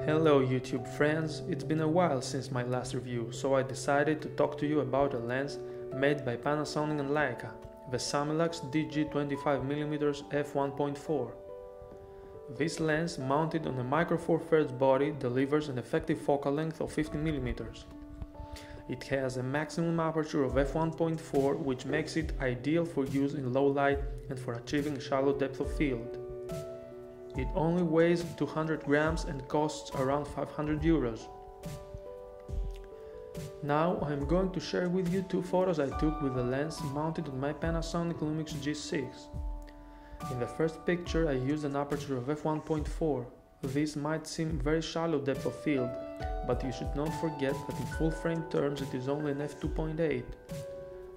Hello YouTube friends, it's been a while since my last review, so I decided to talk to you about a lens made by Panasonic and Leica, the Summilux DG25mm f1.4. This lens, mounted on a micro four thirds body, delivers an effective focal length of 50mm. It has a maximum aperture of f1.4, which makes it ideal for use in low light and for achieving shallow depth of field. It only weighs 200 grams and costs around 500 euros. Now I am going to share with you two photos I took with the lens mounted on my Panasonic Lumix G6. In the first picture I used an aperture of f1.4. This might seem very shallow depth of field, but you should not forget that in full frame terms it is only an f2.8.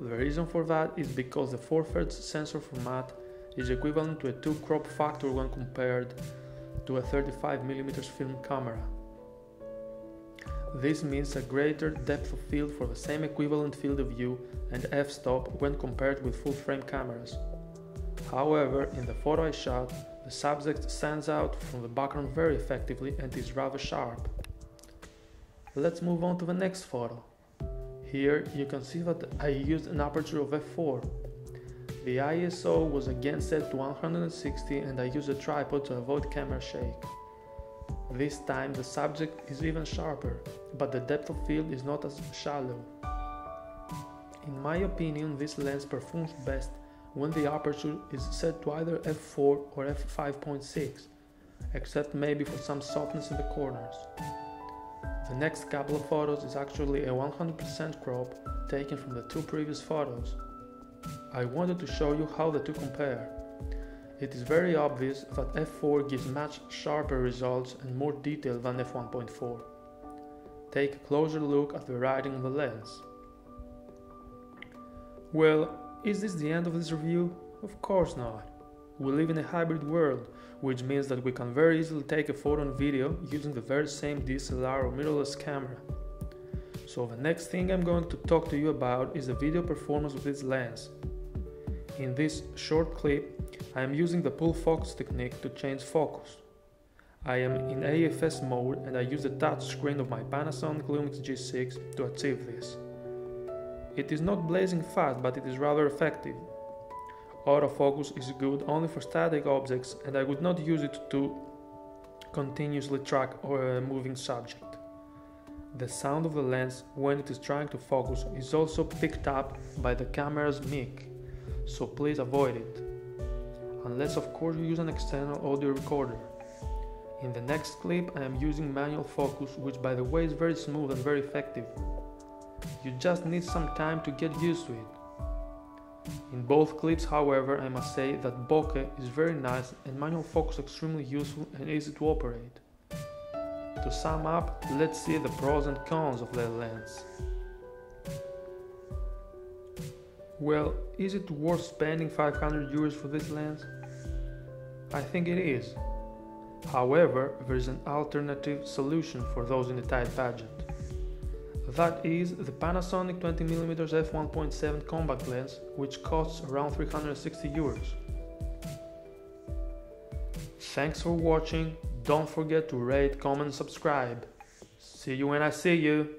The reason for that is because the 4/3 sensor format is equivalent to a 2 crop factor when compared to a 35mm film camera. This means a greater depth of field for the same equivalent field of view and f-stop when compared with full-frame cameras. However, in the photo I shot, the subject stands out from the background very effectively and is rather sharp. Let's move on to the next photo. Here you can see that I used an aperture of f4. The ISO was again set to 160 and I used a tripod to avoid camera shake. This time the subject is even sharper, but the depth of field is not as shallow. In my opinion, this lens performs best when the aperture is set to either f4 or f5.6, except maybe for some softness in the corners. The next couple of photos is actually a 100% crop taken from the two previous photos. I wanted to show you how the two compare. It is very obvious that f4 gives much sharper results and more detail than f1.4. Take a closer look at the writing on the lens. Well, is this the end of this review? Of course not. We live in a hybrid world, which means that we can very easily take a photo and video using the very same DSLR or mirrorless camera. So the next thing I'm going to talk to you about is the video performance of this lens. In this short clip, I am using the pull focus technique to change focus. I am in AFS mode and I use the touch screen of my Panasonic Lumix G6 to achieve this. It is not blazing fast, but it is rather effective. Autofocus is good only for static objects and I would not use it to continuously track a moving subject. The sound of the lens when it is trying to focus is also picked up by the camera's mic, so please avoid it. Unless of course you use an external audio recorder. In the next clip I am using manual focus, which by the way is very smooth and very effective. You just need some time to get used to it. In both clips, however, I must say that bokeh is very nice and manual focus extremely useful and easy to operate. To sum up, let's see the pros and cons of the lens. Well, is it worth spending 500 euros for this lens? I think it is. However, there is an alternative solution for those in a tight budget. That is the Panasonic 20mm f1.7 compact lens, which costs around 360 euros. Thanks for watching. Don't forget to rate, comment, subscribe. See you when I see you.